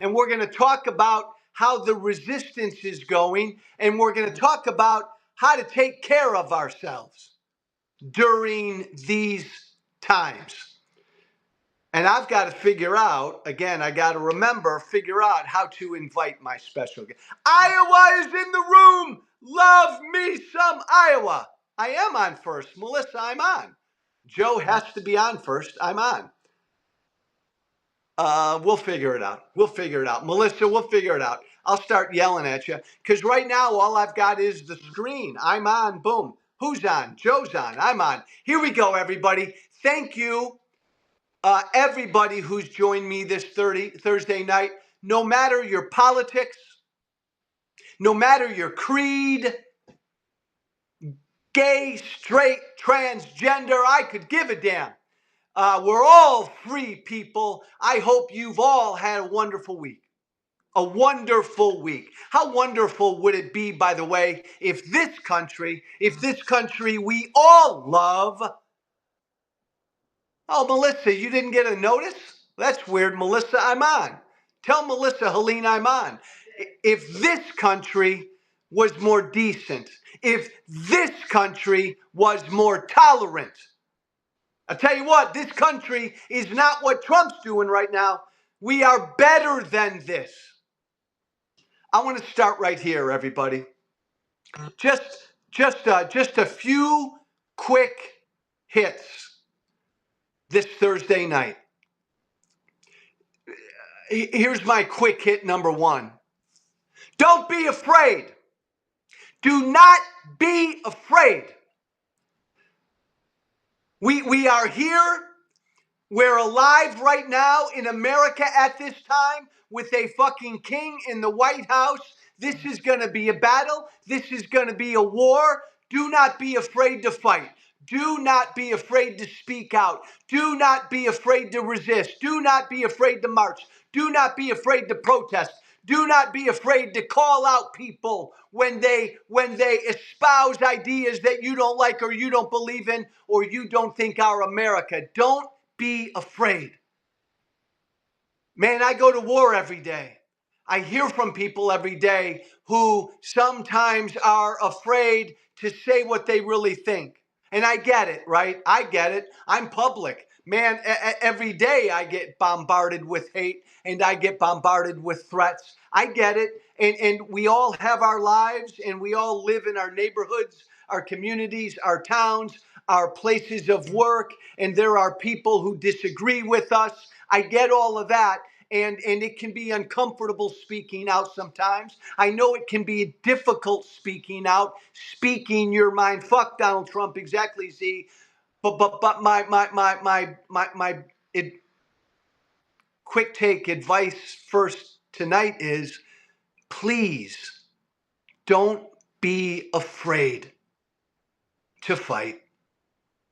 and we're going to talk about how the resistance is going, and we're going to talk about how to take care of ourselves during these times. And I've got to figure out, again, I got to figure out how to invite my special guest. Iowa is in the room. Love me some Iowa. I am on first. Melissa, I'm on. Joe has to be on first. I'm on. We'll figure it out. Melissa, we'll figure it out. I'll start yelling at you because right now all I've got is the screen. I'm on. Boom. Who's on? Joe's on. I'm on. Here we go, everybody. Thank you. Everybody who's joined me this Thursday night, no matter your politics, no matter your creed, gay, straight, transgender, I could give a damn. We're all free people. I hope you've all had a wonderful week. A wonderful week. How wonderful would it be, by the way, if this country we all love. Oh, Melissa, you didn't get a notice? That's weird, Melissa. I'm on. Tell Melissa, Helene, I'm on. If this country was more decent, if this country was more tolerant, I tell you what, this country is not what Trump's doing right now. We are better than this. I want to start right here, everybody. Just a few quick hits this Thursday night. Here's my quick hit number one. Don't be afraid. Do not be afraid. We are here. We're alive right now in America at this time with a fucking king in the White House. This is going to be a battle. This is going to be a war. Do not be afraid to fight. Do not be afraid to speak out. Do not be afraid to resist. Do not be afraid to march. Do not be afraid to protest. Do not be afraid to call out people when they espouse ideas that you don't like or you don't believe in or you don't think are America. Don't be afraid. Man, I go to war every day. I hear from people every day who sometimes are afraid to say what they really think. And I get it, right? I get it. I'm public. Man, every day I get bombarded with hate and I get bombarded with threats. I get it. And we all have our lives and we all live in our neighborhoods, our communities, our towns, our places of work. And there are people who disagree with us. I get all of that. And it can be uncomfortable speaking out sometimes. I know it can be difficult speaking out, speaking your mind. Fuck Donald Trump, exactly, Z. But my quick take advice first tonight is please don't be afraid to fight.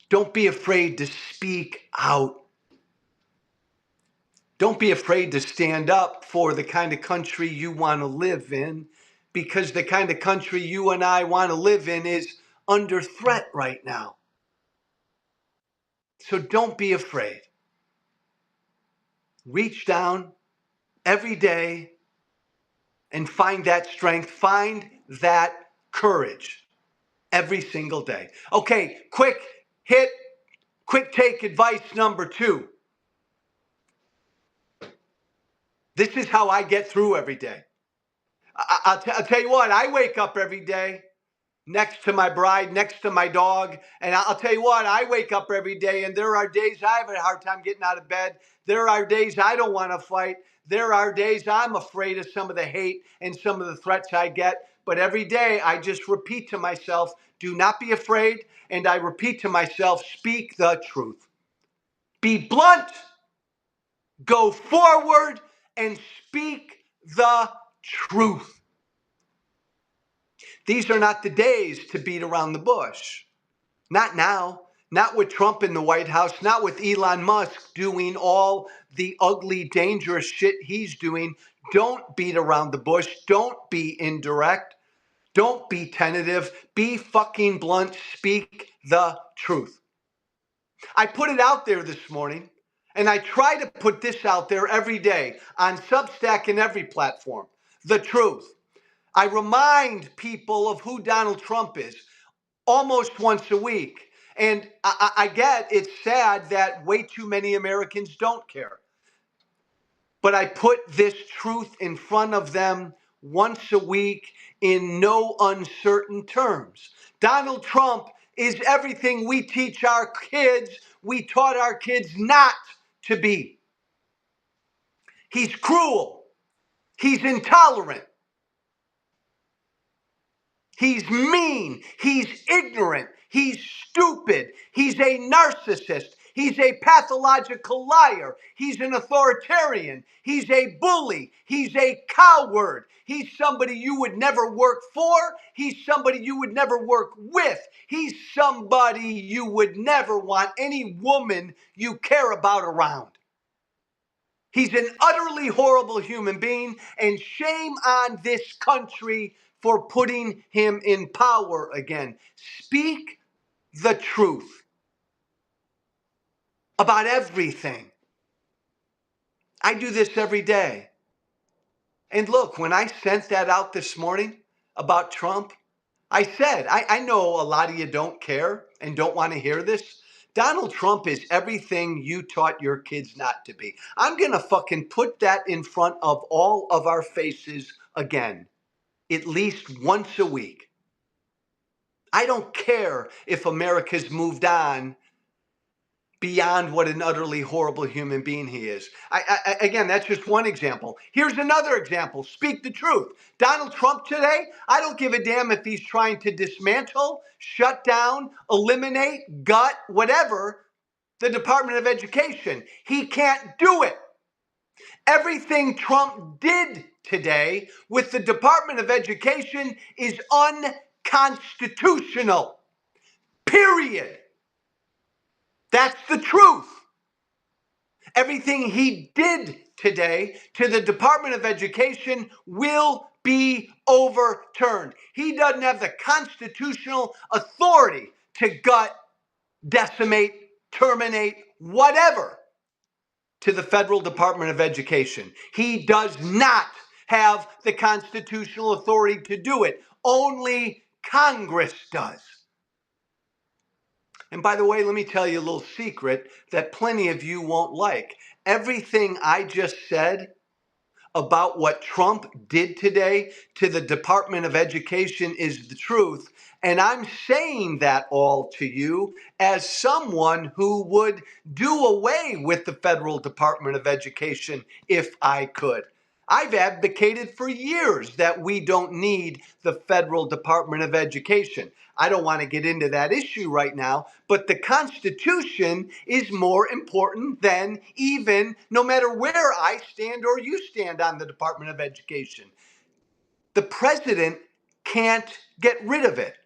Don't be afraid to speak out. Don't be afraid to stand up for the kind of country you want to live in, because the kind of country you and I want to live in is under threat right now. So don't be afraid. Reach down every day and find that strength, find that courage every single day. Okay, quick take advice number two. This is how I get through every day. I'll tell you what, I wake up every day next to my bride, next to my dog. And I'll tell you what, I wake up every day and there are days I have a hard time getting out of bed. There are days I don't want to fight. There are days I'm afraid of some of the hate and some of the threats I get. But every day I just repeat to myself, do not be afraid. And I repeat to myself, speak the truth. Be blunt, go forward, and speak the truth. These are not the days to beat around the bush. Not now. Not with Trump in the White House. Not with Elon Musk doing all the ugly, dangerous shit he's doing. Don't beat around the bush. Don't be indirect. Don't be tentative. Be fucking blunt. Speak the truth. I put it out there this morning, And I try to put this out there every day on Substack and every platform. The truth. I remind people of who Donald Trump is almost once a week. And I get it's sad that way too many Americans don't care. But I put this truth in front of them once a week in no uncertain terms. Donald Trump is everything we teach our kids, we taught our kids not to be. He's cruel. He's intolerant. He's mean. He's ignorant. He's stupid. He's a narcissist. He's a pathological liar. He's an authoritarian. He's a bully. He's a coward. He's somebody you would never work for. He's somebody you would never work with. He's somebody you would never want any woman you care about around. He's an utterly horrible human being, and shame on this country for putting him in power again. Speak the truth about everything. I do this every day. And look, when I sent that out this morning about Trump, I said, I know a lot of you don't care and don't want to hear this. Donald Trump is everything you taught your kids not to be. I'm going to fucking put that in front of all of our faces again, at least once a week. I don't care if America's moved on beyond what an utterly horrible human being he is. Again, that's just one example. Here's another example. Speak the truth. Donald Trump today, I don't give a damn if he's trying to dismantle, shut down, eliminate, gut, whatever, the Department of Education. He can't do it. Everything Trump did today with the Department of Education is unconstitutional. Period. That's the truth. Everything he did today to the Department of Education will be overturned. He doesn't have the constitutional authority to gut, decimate, terminate, whatever to the federal Department of Education. He does not have the constitutional authority to do it. Only Congress does. And by the way, let me tell you a little secret that plenty of you won't like. Everything I just said about what Trump did today to the Department of Education is the truth. And I'm saying that all to you as someone who would do away with the federal Department of Education if I could. I've advocated for years that we don't need the federal Department of Education. I don't want to get into that issue right now, but the Constitution is more important than even, no matter where I stand or you stand on the Department of Education. The president can't get rid of it.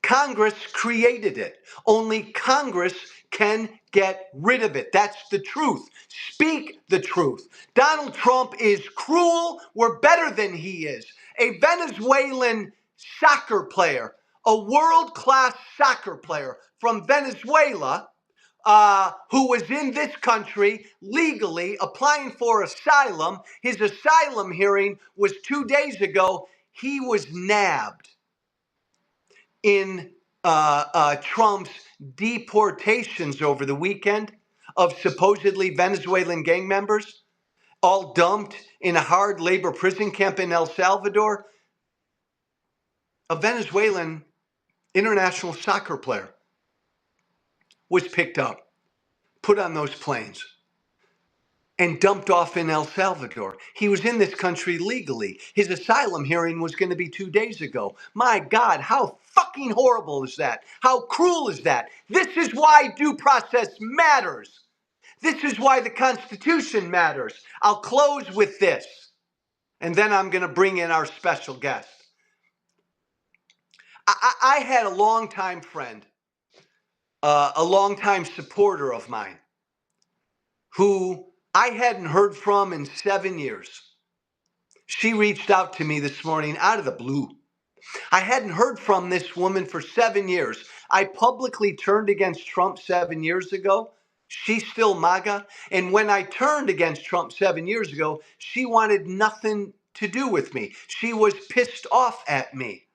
Congress created it. Only Congress can get rid of it. That's the truth. Speak the truth. Donald Trump is cruel. We're better than he is. A Venezuelan soccer player, a world-class soccer player from Venezuela, who was in this country legally applying for asylum. His asylum hearing was 2 days ago. He was nabbed in Trump's deportations over the weekend of supposedly Venezuelan gang members, all dumped in a hard labor prison camp in El Salvador. A Venezuelan international soccer player was picked up, put on those planes, and dumped off in El Salvador. He was in this country legally. His asylum hearing was going to be 2 days ago. My God, how fucking horrible is that? How cruel is that? This is why due process matters. This is why the Constitution matters. I'll close with this, and then I'm going to bring in our special guest. I had a longtime friend, a longtime supporter of mine, who I hadn't heard from in 7 years. She reached out to me this morning out of the blue. I hadn't heard from this woman for 7 years. I publicly turned against Trump 7 years ago. She's still MAGA. And when I turned against Trump 7 years ago, she wanted nothing to do with me. She was pissed off at me.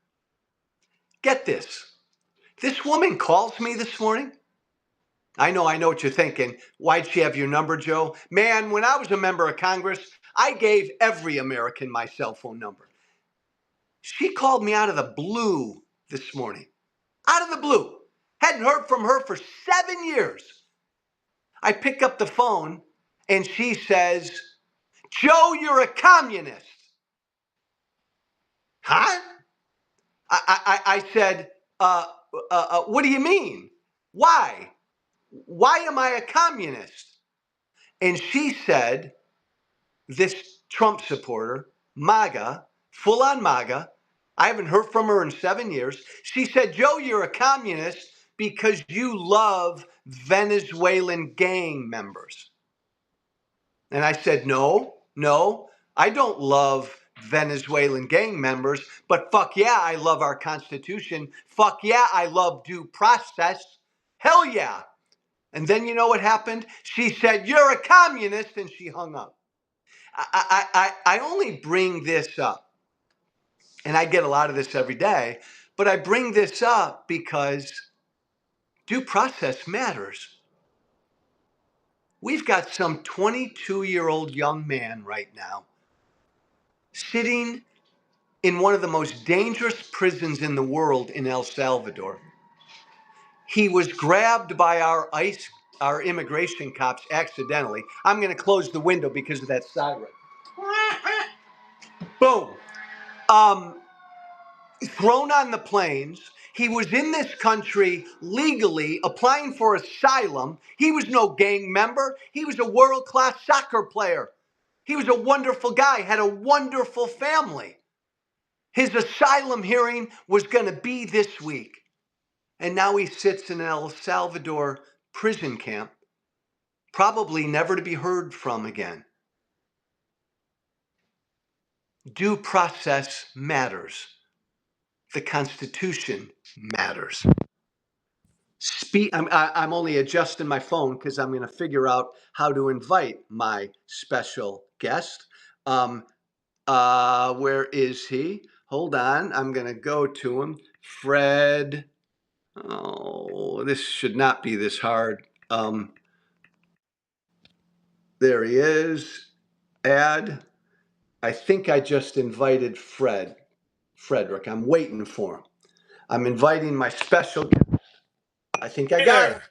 Get this. This woman calls me this morning. I know what you're thinking. Why'd she have your number, Joe? Man, when I was a member of Congress, I gave every American my cell phone number. She called me out of the blue this morning. Out of the blue. Hadn't heard from her for 7 years. I pick up the phone and she says, Joe, you're a communist. Huh? I said, what do you mean? Why? Why am I a communist? And she said, this Trump supporter, MAGA, full on MAGA, I haven't heard from her in 7 years. She said, Joe, you're a communist because you love Venezuelan gang members. And I said, no, I don't love Venezuelan gang members, but fuck yeah, I love our Constitution. Fuck yeah, I love due process. Hell yeah. And then you know what happened? She said, you're a communist, and she hung up. I only bring this up, and I get a lot of this every day, but I bring this up because due process matters. We've got some 22-year-old young man right now sitting in one of the most dangerous prisons in the world in El Salvador. He was grabbed by our immigration cops accidentally. I'm going to close the window because of that siren. Boom. Thrown on the planes. He was in this country legally applying for asylum. He was no gang member. He was a world-class soccer player. He was a wonderful guy, had a wonderful family. His asylum hearing was going to be this week. And now he sits in an El Salvador prison camp, probably never to be heard from again. Due process matters. The Constitution matters. I'm only adjusting my phone because I'm going to figure out how to invite my special guest. Where is he? Hold on. I'm going to go to him. Fred. Oh, this should not be this hard. There he is. Add. I think I just invited Frederic. I'm waiting for him. I'm inviting my special guest. I think I Hey got there. him.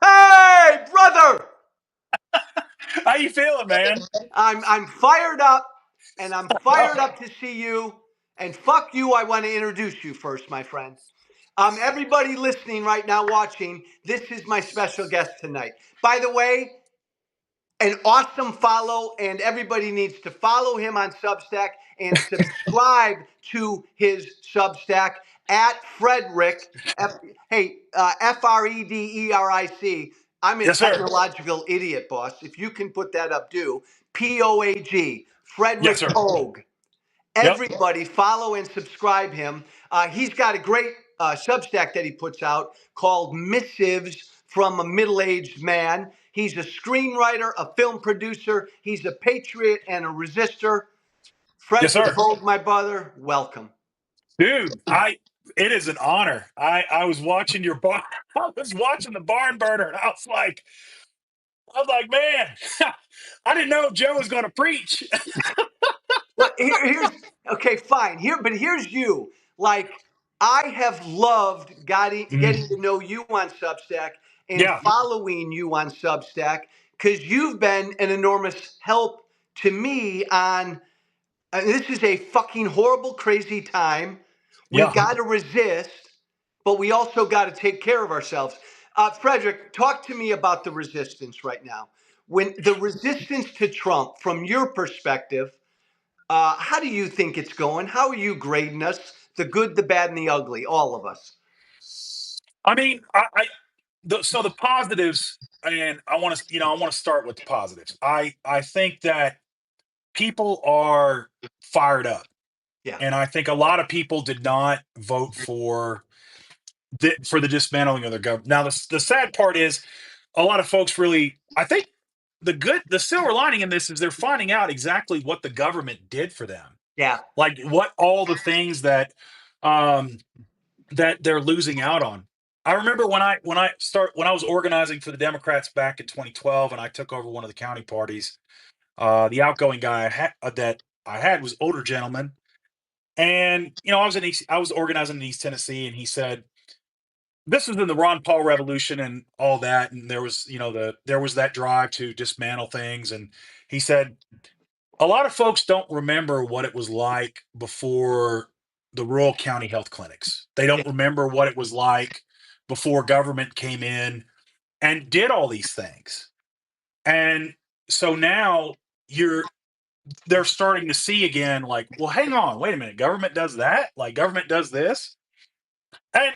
Hey, brother! How you feeling, man? I'm fired up, and I'm fired up to see you. And fuck you, I want to introduce you first, my friend. Everybody listening right now, watching, this is my special guest tonight. By the way, an awesome follow, and everybody needs to follow him on Substack and subscribe to his Substack at Frederic. Frederic. I'm a Yes, sir. technological idiot, boss. If you can put that up, do Poag. Yes, Frederic sir. Poag. Yep. Everybody follow and subscribe him. He's got a great Substack that he puts out called Missives from a Middle-Aged Man. He's a screenwriter, a film producer. He's a patriot and a resistor. Yes, Frederick sir. Poag, my brother, welcome. Dude, it is an honor. I was watching your bar. I was watching the barn burner, and I was like, man, I didn't know Joe was gonna preach. Well, here's okay, fine. Here's you. Like, I have loved Mm, getting to know you on Substack and yeah, following you on Substack because you've been an enormous help to me on. This is a fucking horrible, crazy time. We yeah. got to resist, but we also got to take care of ourselves. Frederick, talk to me about the resistance right now. When the resistance to Trump, from your perspective, how do you think it's going? How are you grading us? The good, the bad, and the ugly, all of us. I mean, so the positives, and I want to start with the positives. I think that people are fired up, Yeah. and I think a lot of people did not vote for the dismantling of their government. Now, the sad part is a lot of folks really, I think the silver lining in this is they're finding out exactly what the government did for them. Yeah, Like what all the things um, that they're losing out on. I remember when I was organizing for the Democrats back in 2012, and I took over one of the county parties. The outgoing guy that I had was older gentleman, and I was organizing in East Tennessee, and he said this was in the Ron Paul revolution and all that, and there was there was that drive to dismantle things, and he said a lot of folks don't remember what it was like before the rural county health clinics. They yeah. don't remember what it was like before government came in and did all these things. And so now you're they're starting to see again, like, well, hang on, wait a minute, government does that, like government does this. And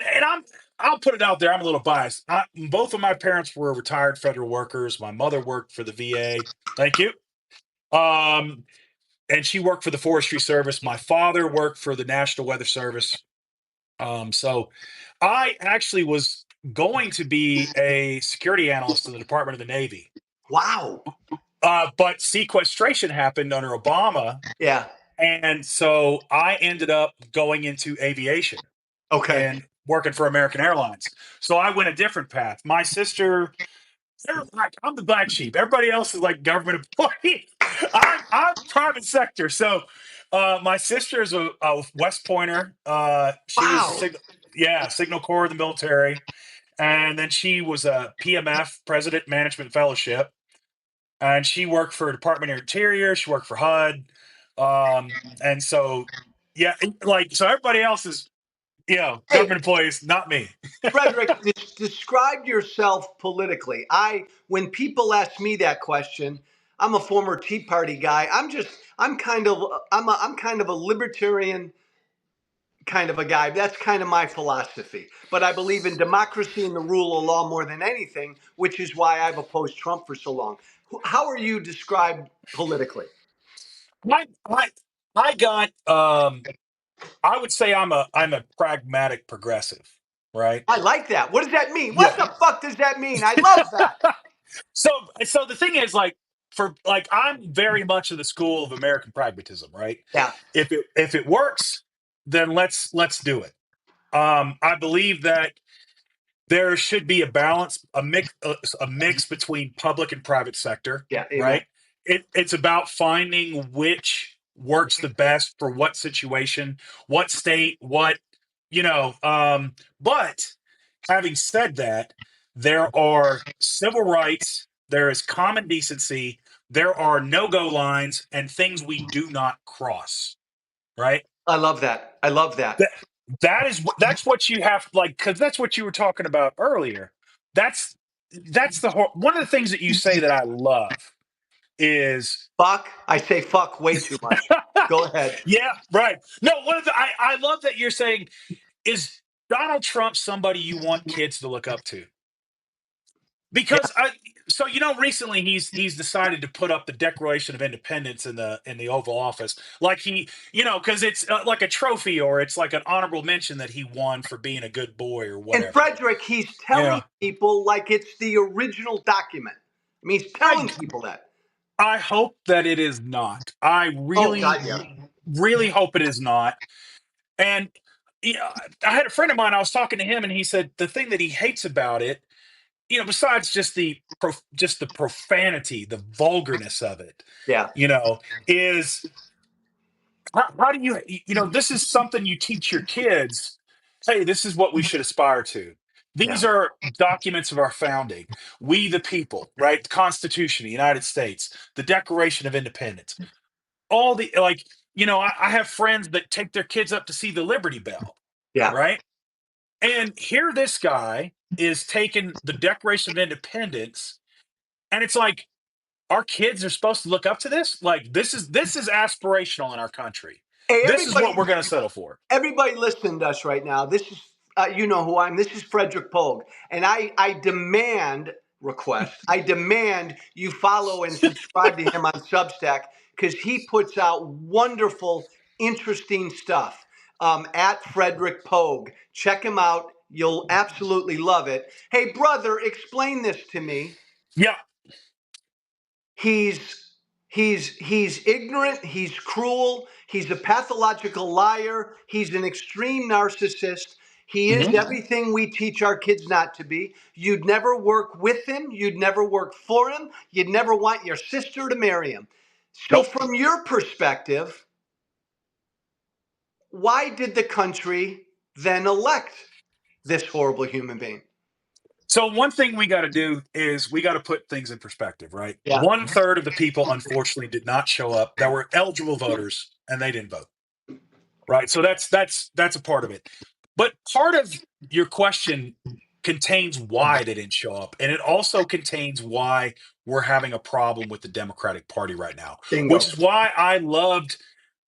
I'll put it out there, I'm a little biased. Both of my parents were retired federal workers. My mother worked for the VA. Thank you. Um, and she worked for the Forestry Service. My father worked for the National Weather Service. So I actually was going to be a security analyst in the Department of the Navy. Wow. But sequestration happened under Obama. Yeah. And so I ended up going into aviation Okay. and working for American Airlines. So I went a different path. My sister, I'm the black sheep. Everybody else is like government employee. I'm private sector. So my sister is a West Pointer. She was Wow. Signal Corps of the military, and then she was a PMF, President Management Fellowship, and she worked for Department of Interior. She worked for HUD, and so yeah, like so everybody else is Hey, government employees, not me. Frederic, describe yourself politically. When people ask me that question, I'm a former Tea Party guy. I'm kind of a libertarian kind of a guy. That's kind of my philosophy. But I believe in democracy and the rule of law more than anything, which is why I've opposed Trump for so long. How are you described politically? I I I got I would say I'm a pragmatic progressive, right? I like that. What does that mean? What Yeah. the fuck does that mean? I love that. so so the thing is, like, for like I'm very much of the school of American pragmatism, right? Yeah. If it works, then let's do it. I believe that there should be a balance, a mix between public and private sector, Yeah. Amen. right? It's about finding which works the best for what situation, what state, what you know. But having said that, there are civil rights, there is common decency, there are no-go lines, and things we do not cross, right? I love that. I love that. That that's what you have, like, because that's what you were talking about earlier. That's one of the things that you say that I love is Fuck. I say fuck way too much. Go ahead. yeah, right. No, one of the I love that you're saying is Donald Trump somebody you want kids to look up to? Yeah. Because recently he's decided to put up the Declaration of Independence in the Oval Office, like because it's like a trophy, or it's like an honorable mention that he won for being a good boy or And whatever. Frederick, he's telling Yeah, people like it's the original document. I mean, he's I telling people that. I hope that it is not. I Oh really, God, yeah. really hope it is not. And I had a friend of mine. I was talking to him, and he said the thing that he hates about it, besides just just the profanity, the vulgarness of it, Yeah. is how do this is something you teach your kids. Hey, this is what we should aspire to. Yeah. These are documents of our founding. We the people, right? The Constitution of the United States, the Declaration of Independence. All the like, I have friends that take their kids up to see the Liberty Bell, Yeah. right? And here this guy is taking the Declaration of Independence, and it's like our kids are supposed to look up to this. Like this is aspirational in our country. Hey, This is what we're going to settle for. everybody listening to us right now. This is, you know who I am. This is Frederic Poag. And I demand, I demand you follow and subscribe to him on Substack because he puts out wonderful, interesting stuff at Frederic Poag. Check him out. You'll absolutely love it. Hey, brother, explain this to me. Yeah. He's he's ignorant, he's cruel, he's a pathological liar, he's an extreme narcissist. He is Mhm. everything we teach our kids not to be. You'd never work with him, you'd never work for him, you'd never want your sister to marry him. So Nope. from your perspective, why did the country then elect this horrible human being? So one thing we got to do is we got to put things in perspective, right? Yeah. 1/3 of the people, unfortunately, did not show up that were eligible voters, and they didn't vote. Right. So that's a part of it. But part of your question contains why they didn't show up, and it also contains why we're having a problem with the Democratic Party right now. Which Bingo. is why I loved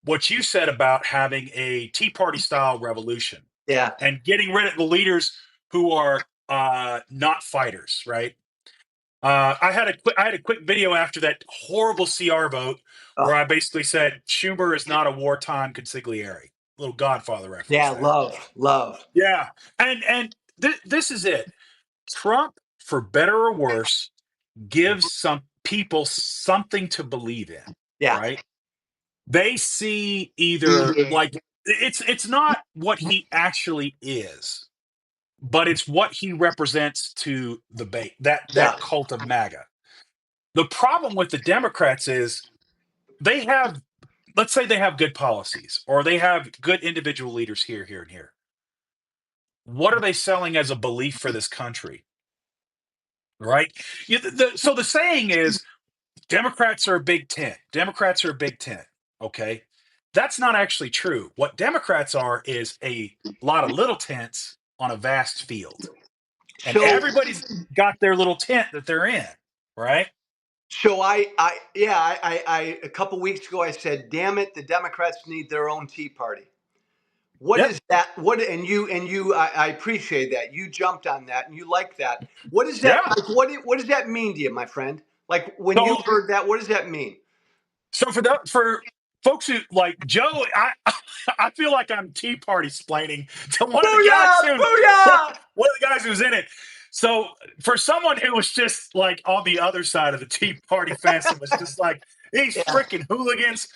what you said about having a Tea Party style revolution Yeah. and getting rid of the leaders who are not fighters, right? I had a quick video after that horrible CR vote where Oh, I basically said Schumer is not a wartime consigliere. Little Godfather reference yeah, there. love, love. Yeah, and this is it. Trump, for better or worse, gives some people something to believe in. Yeah. Right? They see either like it's not what he actually is, but it's what he represents to the base Yeah. that cult of MAGA. The problem with the Democrats is they have, let's say they have good policies or they have good individual leaders here, here, and here. What are they selling as a belief for this country? Right? So the saying is Democrats are a big tent. Democrats are a big tent. Okay. That's not actually true. What Democrats are is a lot of little tents on a vast field. And So, everybody's got their little tent that they're in. Right? yeah, a couple weeks ago, I said, damn it, the Democrats need their own Tea Party. What Yep. is that? I appreciate that. You jumped on that and you like that. What is that? Yeah. Like, what does that mean to you, my friend? Like, when you So heard that, what does that mean? So for folks who like Joe, I feel like I'm Tea Party splaining to one of the guys Booyah! who Booyah! one of the guys who's in it. So for someone who was just like on the other side of the Tea Party fence and was just like these Yeah. freaking hooligans,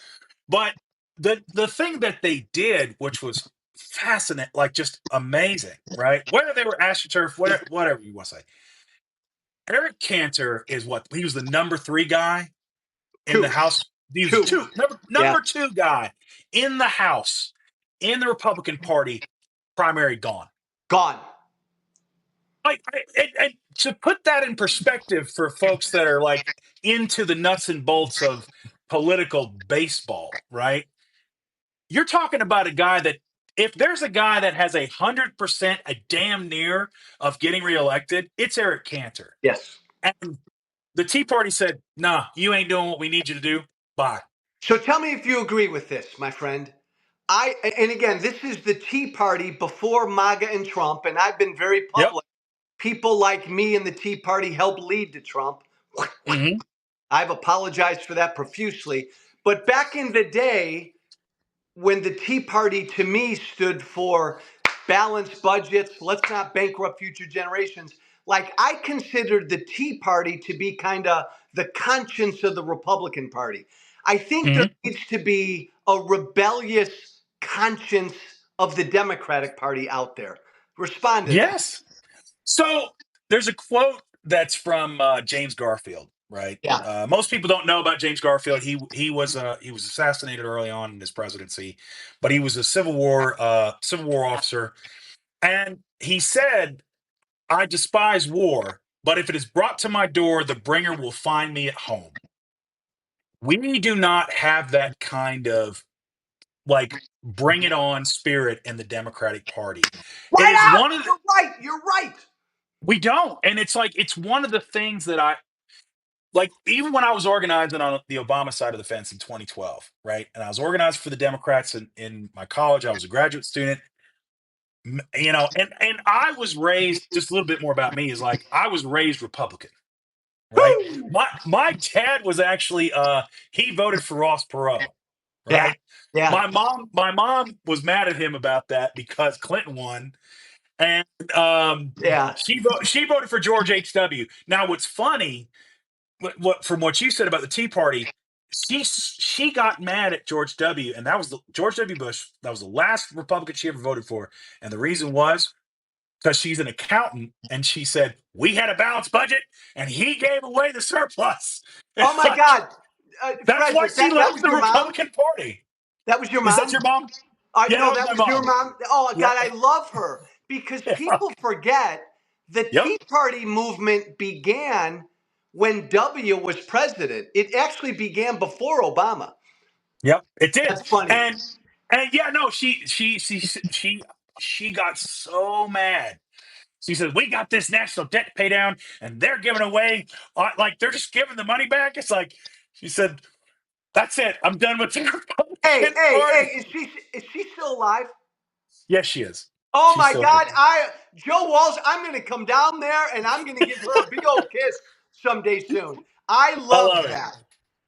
but the thing that they did, which was fascinating, like just amazing, right? Whether they were AstroTurf, whatever you want to say. Eric Cantor is what he was the number 3 guy in the Two. House. He was Two. Yeah. number 2 guy in the House in the Republican Party primary gone. Gone. And to put that in perspective for folks that are like into the nuts and bolts of political baseball, right? You're talking about a guy that if there's a guy that has 100% a damn near of getting reelected, it's Eric Cantor. Yes. And the Tea Party said, "Nah, you ain't doing what we need you to do. Bye." So tell me if you agree with this, my friend. And again, this is the Tea Party before MAGA and Trump, and I've been very Yep. public. People like me and the Tea Party helped lead to Trump. Hmm. I've apologized for that profusely. But back in the day, when the Tea Party to me stood for balanced budgets, let's not bankrupt future generations, like I considered the Tea Party to be kind of the conscience of the Republican Party. I think there Hmm. needs to be a rebellious conscience of the Democratic Party out there. Respond to that. Yes. So there's a quote that's from James Garfield, right? Yeah. Most people don't know about James Garfield. He was assassinated early on in his presidency, but he was a Civil War officer, and he said, "I despise war, but if it is brought to my door, the bringer will find me at home." We do not have that kind of like bring it on spirit in the Democratic Party. It Why is not? one of the, You're right. You're right. we don't, and it's like it's one of the things that I like. Even when I was organizing on the Obama side of the fence in 2012, right, and I was organized for the Democrats in my college. I was a graduate student, and I was raised just a little bit more about me is like I was raised Republican. Right, Woo! my dad was actually he voted for Ross Perot. Yeah. Right, Yeah. my mom was mad at him about that because Clinton won, And Yeah. she voted for George H.W. Now, what's funny, from what you said about the Tea Party, she got mad at George W. And that was George W. Bush. That was the last Republican she ever voted for, and the reason was because she's an accountant, and she said we had a balanced budget, and he gave away the surplus. Oh It's my like God, that's why Frederic, she that left was the your mom. Republican Party. That was your Is that mom. your mom? I Yeah, know that was that my was your mom. mom. Oh Yep. God, I love her because Yeah. people forget the Yep. Tea Party movement began when W was president. It actually began before Obama. Yep. It did. That's funny. And yeah, no, she got so mad. She said, "We got this national debt pay down, and they're giving away, like they're just giving the money back." It's like she said, "That's it. I'm done with the Hey, Republican hey, hey! Party." Is she still alive? Yes, she is. Oh She's my still here. God, Joe Walsh, I'm going to come down there and I'm going to give her a big old kiss someday soon. I I love love it. that.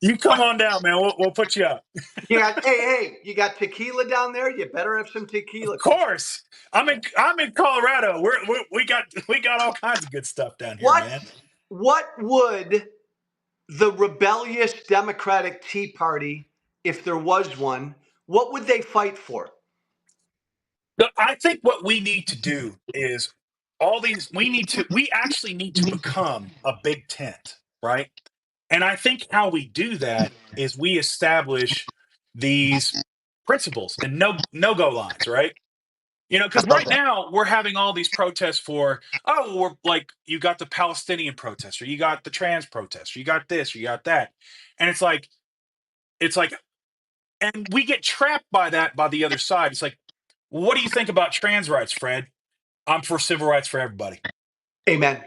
You come on down, man. We'll put you up. Hey, you got tequila down there? You better have some Of tequila. course. I'm in Colorado. We got all kinds of good stuff down here, What man. what would the rebellious Democratic Tea Party, if there was one, what would they fight for? I think what we need to do is we actually need to become a big tent, right? And I think how we do that is we establish these principles and no-go lines, right? I Because love right that. now we're having all these protests for, oh, we're like, you got the Palestinian protest, or you got the trans protest, or you got this, or you got that. And it's like, and we get trapped by that by the other side. It's like, what do you think about trans rights, Fred? I'm for civil rights for everybody. Amen.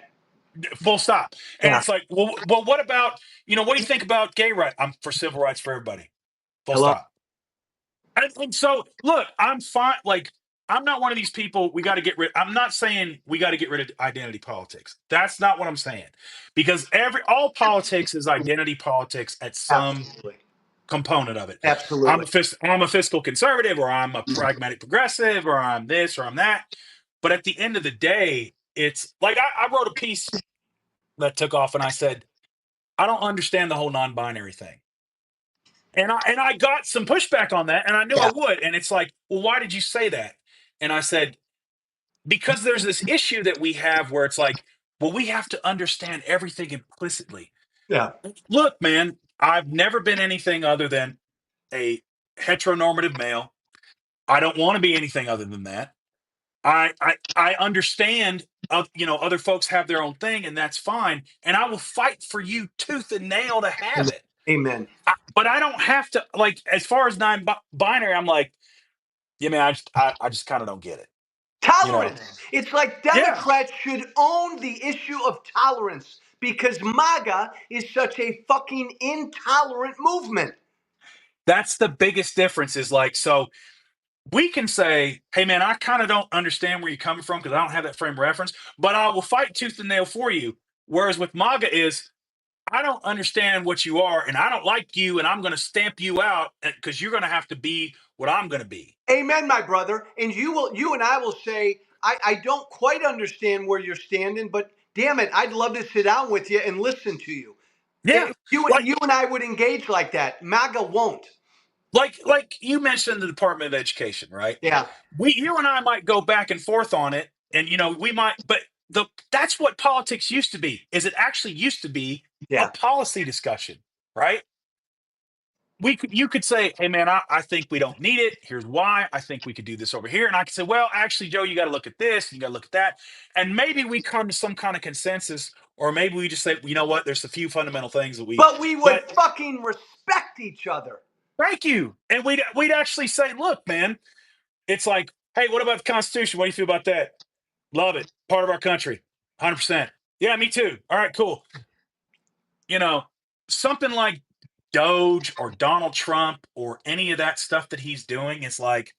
Full stop. And Yeah. it's like, well, what about, what do you think about gay rights? I'm for civil rights for everybody. Full Hello. stop. And so, look, I'm fine. Like, I'm not one of these people. I'm not saying we got to get rid of identity politics. That's not what I'm saying, because all politics is identity politics at some Absolutely. component of it. Absolutely. I'm a fiscal conservative, or I'm a pragmatic progressive, or I'm this, or I'm that. But at the end of the day, it's like I wrote a piece that took off, and I said, I don't understand the whole non-binary thing. And I got some pushback on that, and I knew I Yeah. would. And it's like, well, why did you say that? And I said, because there's this issue that we have where it's like, well, we have to understand everything implicitly. Yeah. Look, man, I've never been anything other than a heteronormative male. I don't want to be anything other than that. I understand, other folks have their own thing, and that's fine. And I will fight for you tooth and nail to have Amen. it. Amen. But I don't have to, like, as far as non-binary. I'm like, yeah, man, I just kind of don't get it. You know? Tolerance. It's like Yeah, Democrats should own the issue of tolerance because MAGA is such a fucking intolerant movement. that's the biggest difference. Is like, so we can say, hey, man, I kind of don't understand where you're coming from because I don't have that frame of reference, but I will fight tooth and nail for you. Whereas with MAGA is, I don't understand what you are, and I don't like you, and I'm going to stamp you out because you're going to have to be what I'm going to be. Amen, my brother. And you and I will say, I don't quite understand where you're standing, but damn it, I'd love to sit down with you and listen to you. Yeah, like You and I would engage like that. MAGA won't. like you mentioned the Department of Education, right? Yeah. You and I might go back and forth on it, and we might, but that's what politics used to be. Is it actually used to be a Yeah. policy discussion, right? You could say, hey, man, I think we don't need it. Here's why. I think we could do this over here. And I could say, well, actually, Joe, you got to look at this, you got to look at that. And maybe we come to some kind of consensus, or maybe we just say, you know what, there's a few fundamental things that But we would but fucking respect each other. thank you. And we'd actually say, look, man, it's like, hey, what about the Constitution? What do you feel about that? Love it. Part of our country. 100%. Yeah, me too. All right, cool. You know, something like Doge or Donald Trump or any of that stuff that he's doing is like,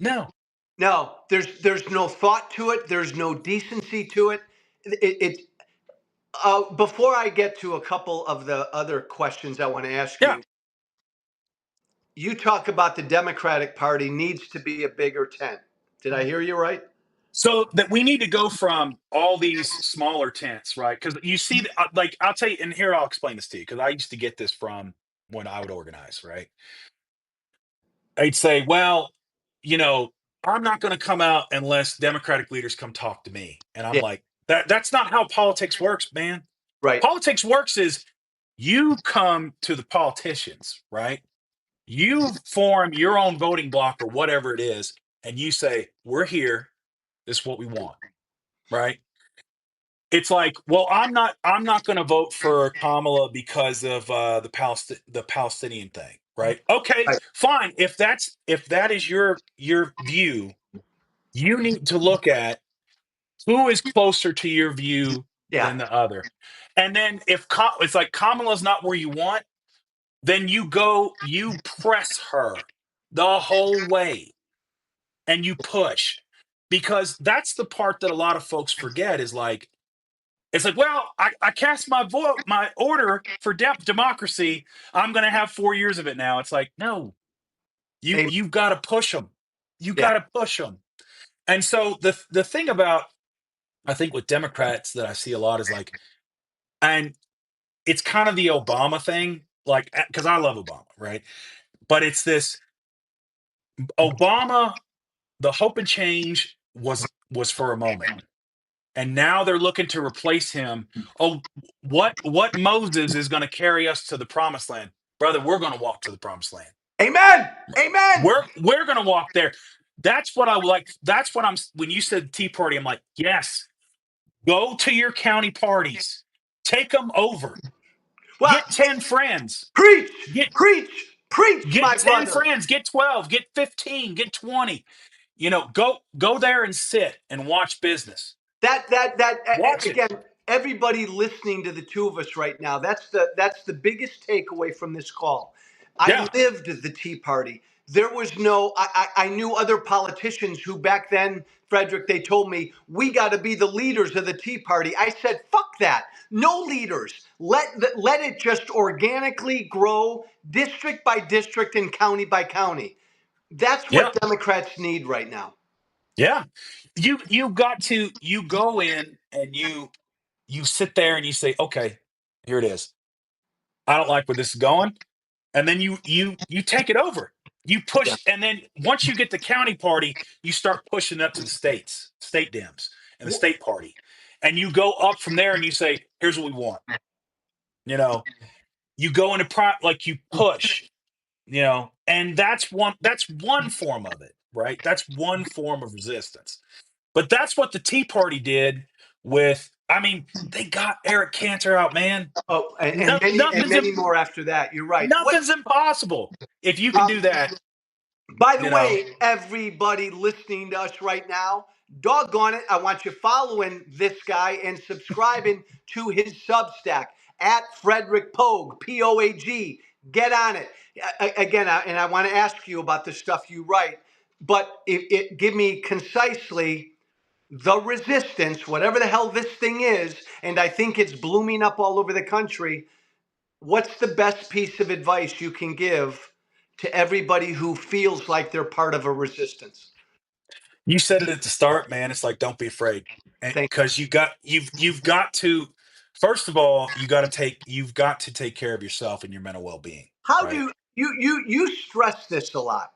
no. No, there's no thought to it. There's no decency to it. It before I get to a couple of the other questions I want to ask Yeah. you, you talk about the Democratic Party needs to be a bigger tent. Did I hear you right? So that we need to go from all these smaller tents, right? Because you see, like I'll tell you, and here I'll explain this to you because I used to get this from when I would organize, right? I'd say, well, you know, I'm not going to come out unless Democratic leaders come talk to me, and I'm Yeah. like, that's not how politics works, man. Right. Politics works is you come to the politicians, right? You form your own voting block or whatever it is, and you say, we're here. This is what we want, right? It's like, well, I'm not going to vote for Kamala because of the Palestinian thing, right? Okay, Right. fine. If that is your view, you need to look at who is closer to your view Yeah. than the other. And then it's like Kamala's not where you want, then you press her the whole way and you push. Because that's the part that a lot of folks forget is like, it's like, well, I cast my vote, my order for democracy. I'm going to have 4 years of it now. It's like, no, Amen. you've got to push them. You Yeah. got to push them. And so the thing about I think with Democrats that I see a lot is like, and it's kind of the Obama thing, like because I love Obama, right? But it's this Obama, the hope and change was for a moment. And now they're looking to replace him. Oh, what Moses is going to carry us to the promised land, brother? We're going to walk to the promised land. Amen. Amen. We're going to walk there. That's what I like. That's what I'm. When you said Tea Party, I'm like, yes. Go to your county parties. Take them over. Well, Get 10 friends. preach, Get preach, preach, get my 10 brother. friends. Get 12. Get 15. Get 20. Go there and sit and watch business. Watch it. Again, everybody listening to the two of us right now, that's the biggest takeaway from this call. I Yeah. lived the Tea Party. There was no I knew other politicians who back then, Frederic, they told me we got to be the leaders of the Tea Party. I said, fuck that. No leaders. Let it just organically grow district by district and county by county. That's Yeah. what Democrats need right now. Yeah. You go in and you sit there and you say, okay, here it is. I don't like where this is going. And then you take it over. You Yeah. push, and then once you get the county party, you start pushing up to the state Dems and the state party. And you go up from there and you say, here's what we want. You know, you go into like you push, and that's one form of it, right? That's one form of resistance. But that's what the Tea Party did with, I mean, they got Eric Cantor out, man. Oh, No, and many more after that. You're right. What? nothing's impossible. If you can Um, do that, by the you know, way, everybody listening to us right now, doggone it, I want you following this guy and subscribing to his Substack at Frederic Poag, Poag. Get on it. Again, and I want to ask you about the stuff you write, but give me concisely the resistance, whatever the hell this thing is, and I think it's blooming up all over the country. What's the best piece of advice you can give to everybody who feels like they're part of a resistance? you said it at the start, man. It's like don't be afraid, Thank you. because you've got to. First of all, you've got to take care of yourself and your mental well being, How right? do you stress this a lot?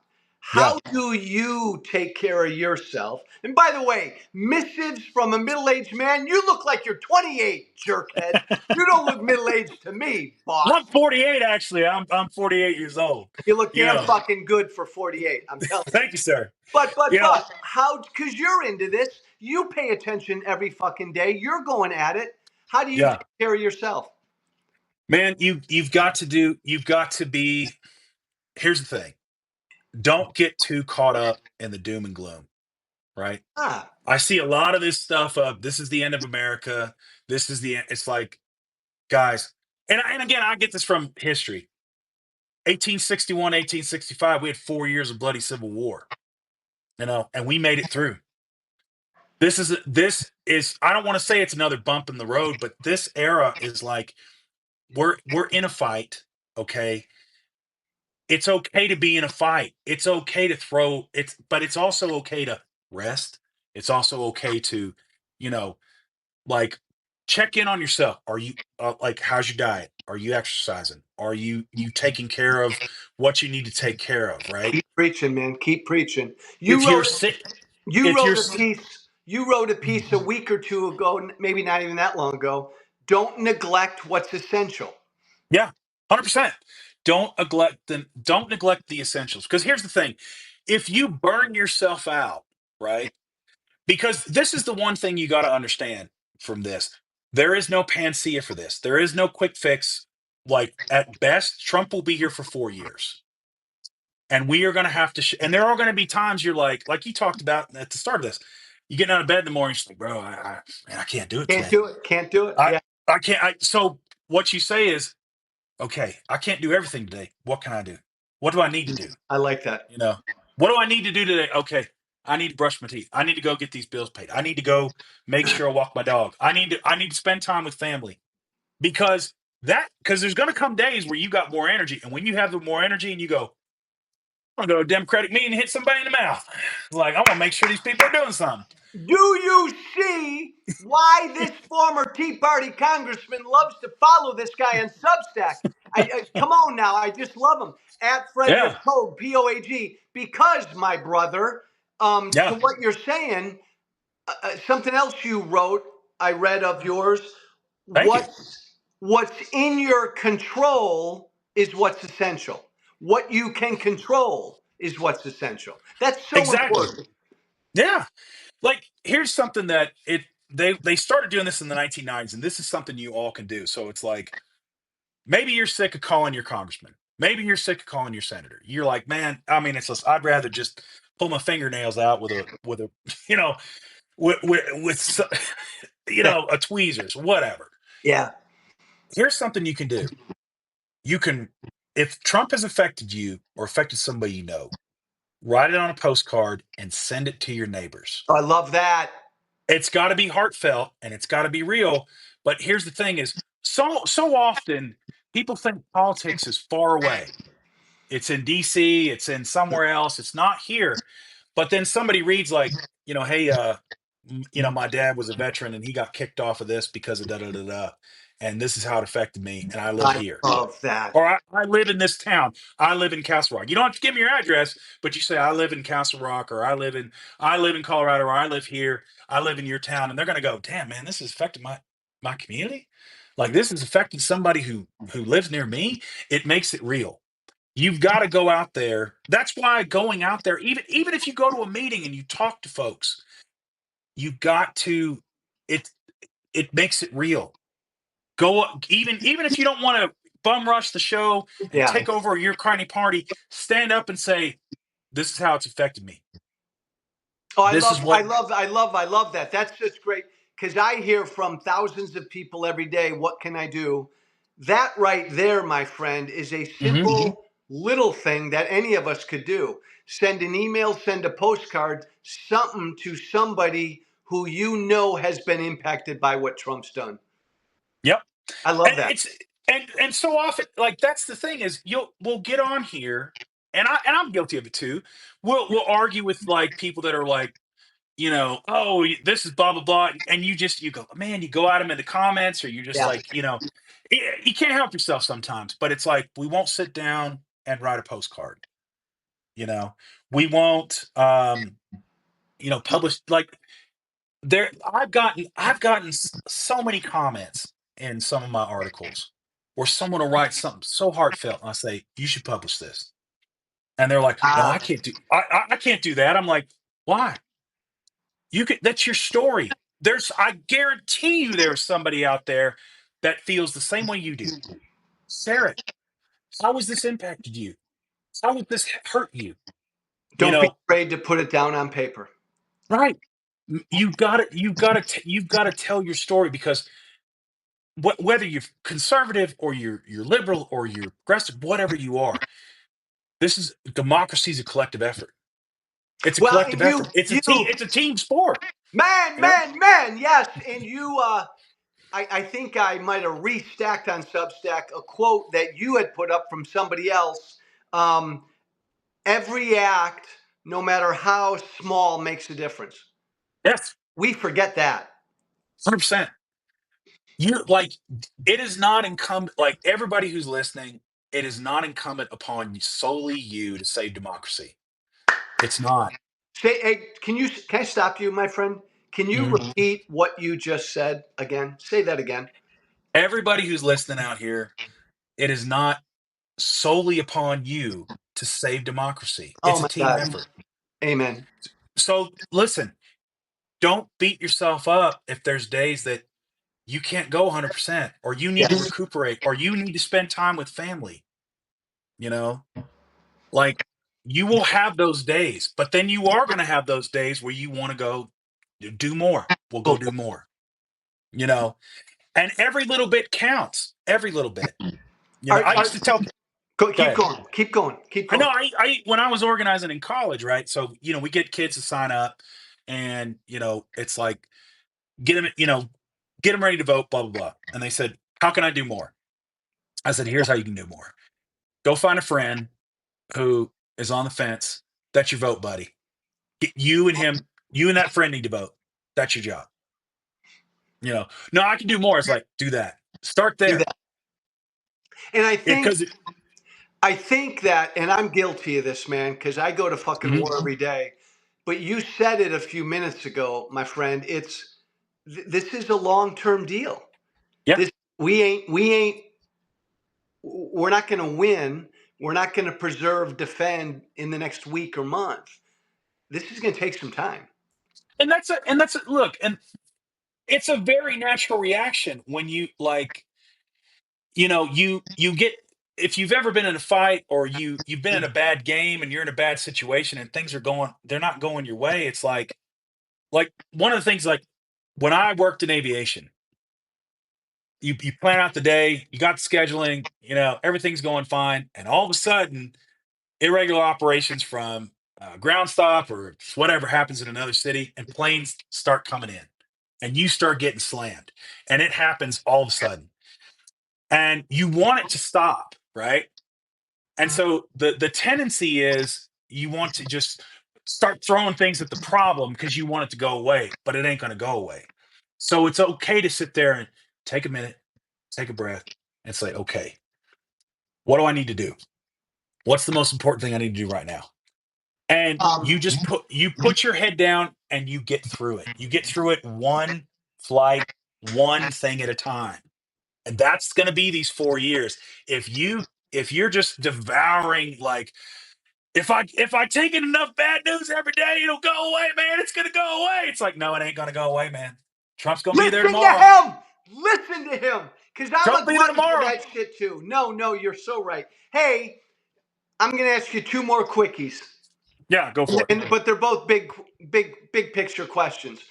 Yeah. How do you take care of yourself? And by the way, missives from a middle-aged man, you look like you're 28, jerkhead. You don't look middle-aged to me, boss. I'm 48 actually. I'm 48 years old. You look You damn know. fucking good for 48. I'm telling you. Thank you, sir. But You know, how? Because you're into this. You pay attention every fucking day. You're going at it. How do you yeah. take care of yourself? Man, you've got to be. Here's the thing. Don't get too caught up in the doom and gloom, right? Ah, I see a lot of this stuff of this is the end of America. This is the end. It's like, guys, and again, I get this from history. 1861, 1865, we had 4 years of bloody civil war, and we made it through. This is I don't want to say it's another bump in the road, but this era is like we're in a fight, okay? It's okay to be in a fight. It's okay to throw but it's also okay to rest. It's also okay to, you know, like check in on yourself. Are you like how's your diet? Are you exercising? Are you taking care of what you need to take care of, right? Keep preaching, man. Keep preaching. If you're sick, You if you're wrote a piece. You wrote a piece a week or two ago, maybe not even that long ago. Don't neglect what's essential. yeah, 100%. Don't neglect the essentials. Because here's the thing: if you burn yourself out, right? Because this is the one thing you got to understand from this. There is no panacea for this. There is no quick fix. Like at best, Trump will be here for 4 years, and we are going to have to. And there are going to be times you're like you talked about at the start of this. You get out of bed in the morning, you're like, bro, man, I can't do it Can't today. do it. Can't do it. I Yeah, I can't. So what you say is, okay, I can't do everything today. What can I do? What do I need to do? I like that. You know, what do I need to do today? Okay, I need to brush my teeth. I need to go get these bills paid. I need to go make sure I walk my dog. I need to spend time with family because there's going to come days where you got more energy, and when you have the more energy and you go, I'm gonna go to a Democratic meeting and hit somebody in the mouth. Like I want to make sure these people are doing something. Do you see why this former Tea Party congressman loves to follow this guy on Substack? Come on now, I just love him at Yeah, Frederic Poag, Poag, because my brother. To yeah. what you're saying, something else you wrote, I read of yours. Thank you. What's in your control is what's essential. What you can control is what's essential. That's so Exactly. important. Yeah. Like here's something that they started doing this in the 1990s, and this is something you all can do. So it's like maybe you're sick of calling your congressman. Maybe you're sick of calling your senator. You're like, man, I mean, it's just, I'd rather just pull my fingernails out with a you know a tweezers, whatever. Yeah. Here's something you can do. You can, if Trump has affected you or affected somebody you know, write it on a postcard and send it to your neighbors. I love that. It's got to be heartfelt and it's got to be real. But here's the thing: is so often people think politics is far away. It's in DC, it's in somewhere else, it's not here. But then somebody reads like, hey, my dad was a veteran and he got kicked off of this because of da da da da, and this is how it affected me, and I live I here. love that. Or I live in this town. I live in Castle Rock. You don't have to give me your address, but you say I live in Castle Rock, or I live in Colorado, or I live here. I live in your town, and they're gonna go, damn man, this has affected my community. Like this has affected somebody who lives near me. It makes it real. You've got to go out there. That's why going out there, even if you go to a meeting and you talk to folks, you got to. It it makes it real. Go even if you don't want to bum rush the show and Yeah. take over your carny party, stand up and say, "This is how it's affected me. Oh, This is what." I love that. That's just great because I hear from thousands of people every day. What can I do? That right there, my friend, is a Mhm. simple little thing that any of us could do. Send an email, send a postcard, something to somebody who you know has been impacted by what Trump's done. Yep. I And love that. it's and so often, like that's the thing is we'll get on here, and I'm guilty of it too. We'll argue with like people that are like, oh, this is blah blah blah, and you go, man, you go at them in the comments, or you're just Yeah. like, you can't help yourself sometimes. But it's like we won't sit down and write a postcard. You know, we won't, publish like there. I've gotten so many comments in some of my articles where someone will write something so heartfelt, and I say you should publish this, and they're like, no, Ah, I can't do that. I'm like, why? You could. That's your story. I guarantee you, there's somebody out there that feels the same way you do. Sarah, how has this impacted you? How has this hurt you? You don't be know, afraid to put it down on paper. right? You've got to tell your story because whether you're conservative or you're liberal or you're progressive, whatever you are, this is democracy is a collective effort. It's a Well, collective and you, effort. It's a you, team. It's a team sport. man, You know. man, man, yes, and you. I think I might have restacked on Substack a quote that you had put up from somebody else. Every act, no matter how small, makes a difference. Yes, We forget that. 100%. You like it is not incumbent, like everybody who's listening, it is not incumbent upon solely you to save democracy. It's not. Say, hey, can I stop you, my friend? Can you Mhm. repeat what you just said again? Say that again. Everybody who's listening out here, it is not solely upon you to save democracy. Oh It's a my team God. effort. Amen. So listen, don't beat yourself up if there's days that you can't go 100% or you need to Yes. recuperate or you need to spend time with family, you know? Like you will have those days, but then you are going to have those days where you want to go do more. We'll go do more, you know? And every little bit counts. Every little bit. You know, Are, I are, used to tell go keep ahead. going. Keep going. Keep I know going. I when I was organizing in college, right? So, we get kids to sign up and, it's like get them ready to vote, blah blah blah. And they said, "How can I do more?" I said, "Here's how you can do more. Go find a friend who is on the fence. That's your vote buddy. You and him, you and that friend need to vote. That's your job." No, I can do more. It's like, do that. Start Do there. that. And Because I think that, and I'm guilty of this, man, because I go to fucking war every day. But you said it a few minutes ago, my friend. This is a long term deal. yeah. This we're not going to win. We're not going to preserve, defend in the next week or month. This is going to take some time. And that's a look, and it's a very natural reaction when you like, you get if you've ever been in a fight or you've been in a bad game and you're in a bad situation and they're not going your way. It's like one of the things, like when I worked in aviation, you plan out the day, you got the scheduling, everything's going fine, and all of a sudden, irregular operations from ground stop or whatever happens in another city, and planes start coming in, and you start getting slammed, and it happens all of a sudden, and you want it to stop, right? And so the tendency is you want to just start throwing things at the problem because you want it to go away, but it ain't going to go away. So it's okay to sit there and take a minute, take a breath, and say, okay, what do I need to do? What's the most important thing I need to do right now? And Um, you put your head down and you get through it. You get through it one flight, one thing at a time. And that's going to be these 4 years. If you're just devouring, like, if I take in enough bad news every day, it'll go away, man. It's gonna go away. It's like, no, it ain't gonna go away, man. Trump's gonna be there listen to tomorrow. him. Listen to him. Because I'm Trump a be there glutton for tomorrow. that shit too. No, no, you're so right. Hey, I'm going to ask you two more quickies. Yeah, go for it. But they're both big picture questions.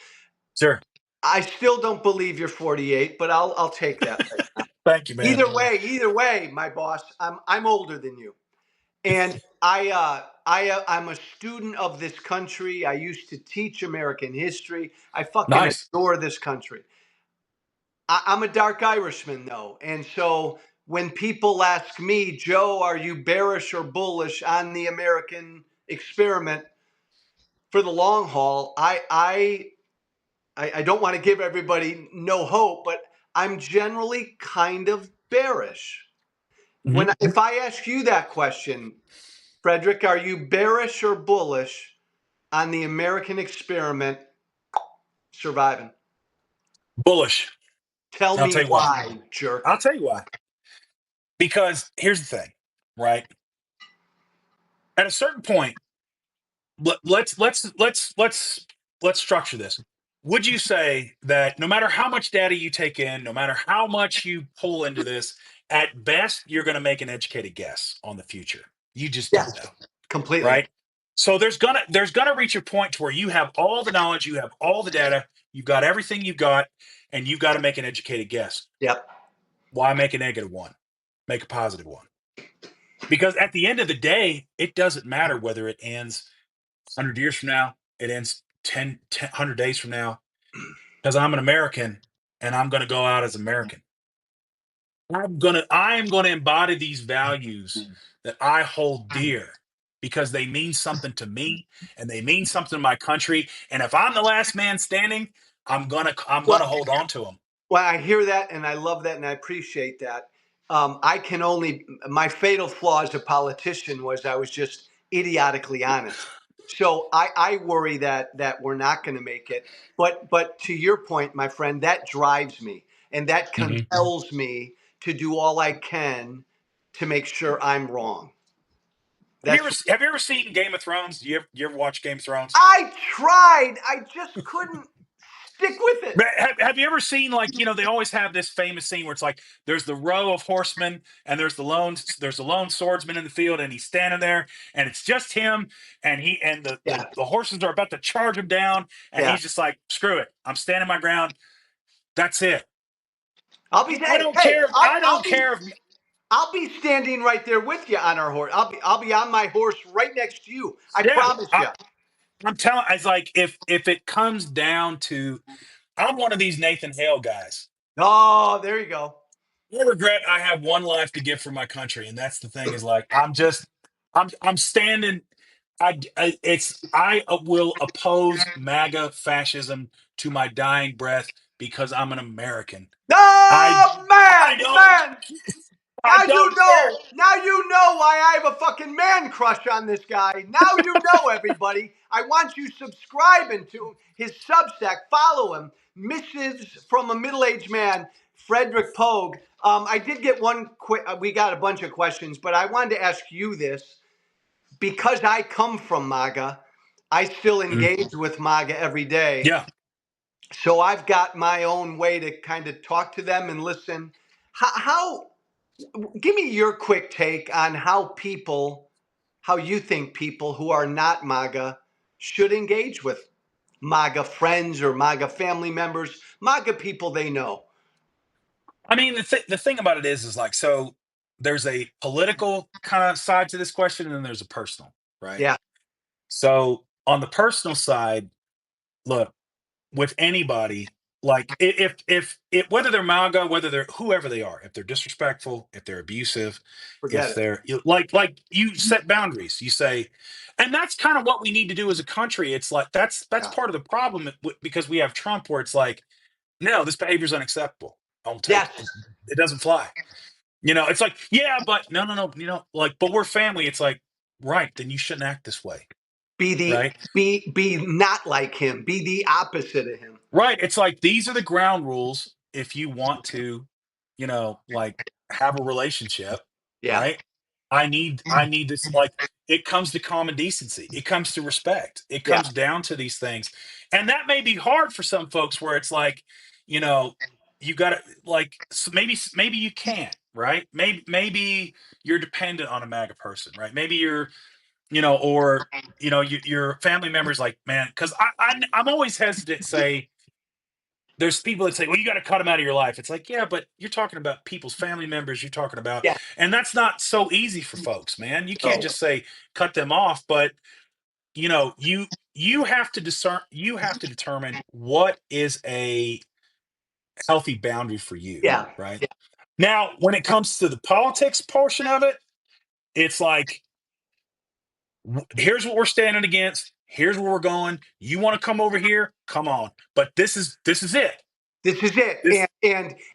Sure. I still don't believe you're 48, but I'll take that. Thank you, man. Either way, my boss, I'm older than you, and I'm a student of this country. I used to teach American history. I fucking Nice. adore this country. I'm a dark Irishman though, and so when people ask me, Joe, are you bearish or bullish on the American experiment for the long haul? I don't want to give everybody no hope, but I'm generally kind of bearish. Mhm. If I ask you that question, Frederic, are you bearish or bullish on the American experiment surviving? Bullish. Tell I'll me tell you why. why, jerk. I'll tell you why. Because here's the thing, right? At a certain point, let's structure this. Would you say that no matter how much data you take in, no matter how much you pull into this, at best you're going to make an educated guess on the future? You just don't Yes, know, completely. right? So there's gonna reach a point to where you have all the knowledge, you have all the data, you've got everything you've got, and you've got to make an educated guess. Yep. Why make a negative one? Make a positive one. Because at the end of the day, it doesn't matter whether it ends 100 years from now, it ends 100 days from now, because I'm an American and I'm going to go out as American. I am going to embody these values that I hold dear. because they mean something to me and they mean something to my country. And if I'm the last man standing, I'm gonna Well, hold on to them. well, I hear that and I love that and I appreciate that. I can only, my fatal flaw as a politician was I was just idiotically honest. So I worry that we're not going to make it. But to your point, my friend, that drives me and that Mhm. compels me to do all I can to make sure I'm wrong. That's Have you ever seen Game of Thrones? You ever watch Game of Thrones? I tried. I just couldn't stick with it. But have you ever seen, like, they always have this famous scene where it's like there's the row of horsemen and there's the lone swordsman in the field and he's standing there and it's just him and the, Yeah, the horses are about to charge him down and yeah. he's just like, screw it, I'm standing my ground. That's it. I'll be I hey don't hey. care. I don't care if I'll be standing right there with you on our horse. I'll be on my horse right next to you. I yeah. promise you. I'm telling. It's like if it comes down to, I'm one of these Nathan Hale guys. Oh, there you go. I regret I have one life to give for my country, and that's the thing. Is like I'm standing. I will oppose MAGA fascism to my dying breath because I'm an American. I Oh I man, don't man. I Now you don't care. know. Now you know why I have a fucking man crush on this guy. Now you know, everybody. I want you subscribing to his Substack. Follow him. Missives from a Middle-Aged Man, Frederic Poag. I did get one quick. We got a bunch of questions, but I wanted to ask you this because I come from MAGA. I still Mm, engage with MAGA every day. yeah. So I've got my own way to kind of talk to them and listen. How give me your quick take on how you think people who are not MAGA should engage with MAGA friends or MAGA family members, MAGA people they know. I mean, the thing about it is like, so there's a political kind of side to this question, and then there's a personal, right? Yeah, So on the personal side, look, with anybody, like, if whether they're MAGA, whether they're whoever they are, if they're disrespectful, if they're abusive, forget if it. they're like you set boundaries, you say, and that's kind of what we need to do as a country. It's like that's Yeah. part of the problem because we have Trump, where it's like, no, this behavior is unacceptable. I'll take Yes. it. It doesn't fly. It's like, yeah, but no, no, no, like, but we're family. It's like, right, then you shouldn't act this way, right? Be not like him. Be the opposite of him. Right. It's like these are the ground rules if you want to, like, have a relationship, Yeah. right? I need this, like, it comes to common decency. It comes to respect. It Yeah. comes down to these things. And that may be hard for some folks where it's like, you know, you got to, like, maybe you can't, right? Maybe you're dependent on a MAGA person, right? Maybe you're, or your family members, like, man, because I'm always hesitant to say, there's people that say, well, you got to cut them out of your life. It's like, yeah, but you're talking about people's family members, you're talking about, Yeah. and that's not so easy for folks, man. You can't So just say cut them off, but you have to determine what is a healthy boundary for you, yeah. right? Now, when it comes to the politics portion of it, it's like, here's what we're standing against. Here's where we're going. You want to come over here? Come on. But this is it. This is it. This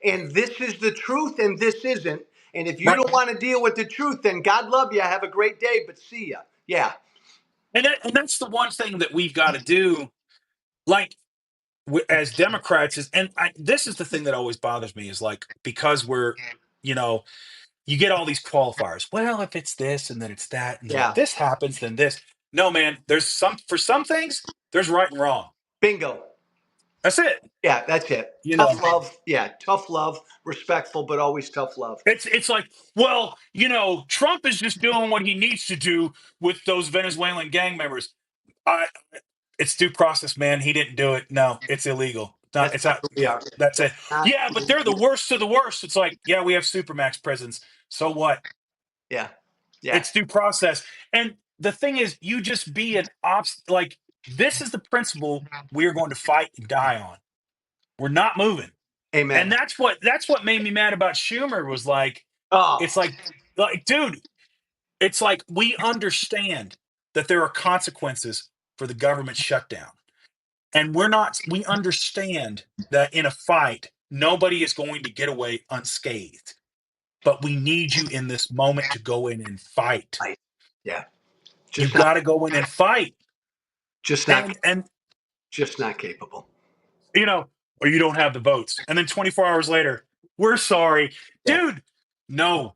And this is the truth and this isn't. And if you right. don't want to deal with the truth, then God love you. Have a great day, but see ya. Yeah. And that's the one thing that we've got to do, like, as Democrats, this is the thing that always bothers me, is like, because you know, you get all these qualifiers. Well, if it's this and then it's that, and then if Yeah. this happens, then this. No, man, for some things, there's right and wrong. Bingo. That's it. Yeah, that's it. You Tough know, love. Yeah, tough love. Respectful, but always tough love. it's like, well, Trump is just doing what he needs to do with those Venezuelan gang members. I It's due process, man. He didn't do it. No, it's illegal. Not, That's it's not not. who we Yeah, are. that's That's it. not Yeah, but who they're we the worst of the worst. It's like, yeah, we have supermax prisons. So what? Yeah. Yeah. It's due process. And the thing is, you just be an like, this is the principle we're going to fight and die on. We're not moving. And Amen. that's what made me mad about Schumer, was like, Oh, it's like, dude, It's like we understand that there are consequences for the government shutdown. And we understand that in a fight, nobody is going to get away unscathed. But we need you in this moment to go in and fight. Yeah. You Just not, got to go in and fight. just not, And just not capable. you know, or you don't have the votes. And then 24 hours later, we're sorry. Yeah. Dude, no.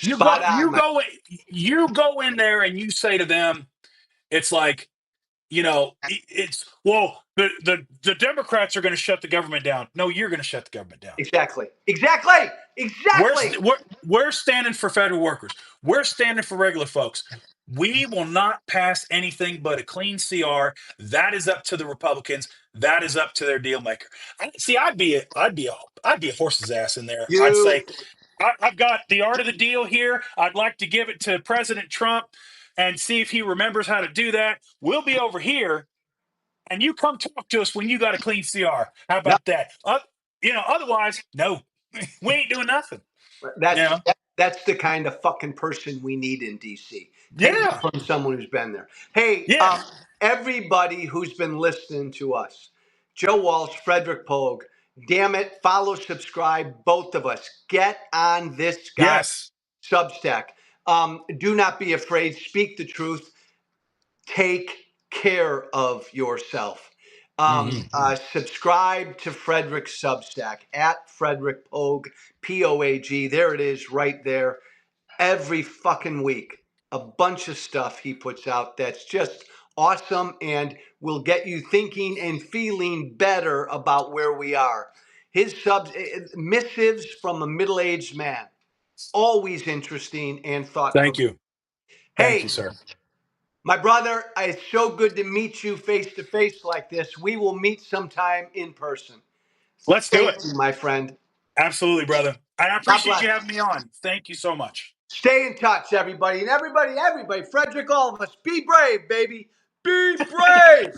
You Spot go on, you my. go you go in there and you say to them, it's like, it's well, the Democrats are going to shut the government down. No, you're going to shut the government down. Exactly. Exactly. Exactly. We're standing for federal workers. We're standing for regular folks. We will not pass anything but a clean CR. That is up to the Republicans. That is up to their deal maker. See, I'd be a horse's ass in there. I'd You say, I've got the art of the deal here. I'd like to give it to President Trump and see if he remembers how to do that. We'll be over here, and you come talk to us when you got a clean CR. How no, about that? Otherwise, no, we ain't doing nothing. You that's know? that's the kind of fucking person we need in DC. Take it Yeah, from someone who's been there. Hey, yeah, everybody who's been listening to us, Joe Walsh, Frederic Poag, damn it, follow, subscribe, both of us. Get on this guy yes. Substack. Do not be afraid. Speak the truth. Take care of yourself. Hmm. Subscribe to Frederick's Substack at Frederic Poag, Poag. There it is, right there. Every fucking week, a bunch of stuff he puts out that's just awesome and will get you thinking and feeling better about where we are. His missives from a middle-aged man, always interesting and Thank thought-provoking. you. Thank you, Hey, sir. my brother, it's so good to meet you face to face like this. We will meet sometime in person. Let's do Thank it. you, my friend. Absolutely, brother. And I God appreciate bless. you having me on. Thank you so much. Stay in touch, everybody. And everybody, Frederick, all of us, be brave, baby. Be brave.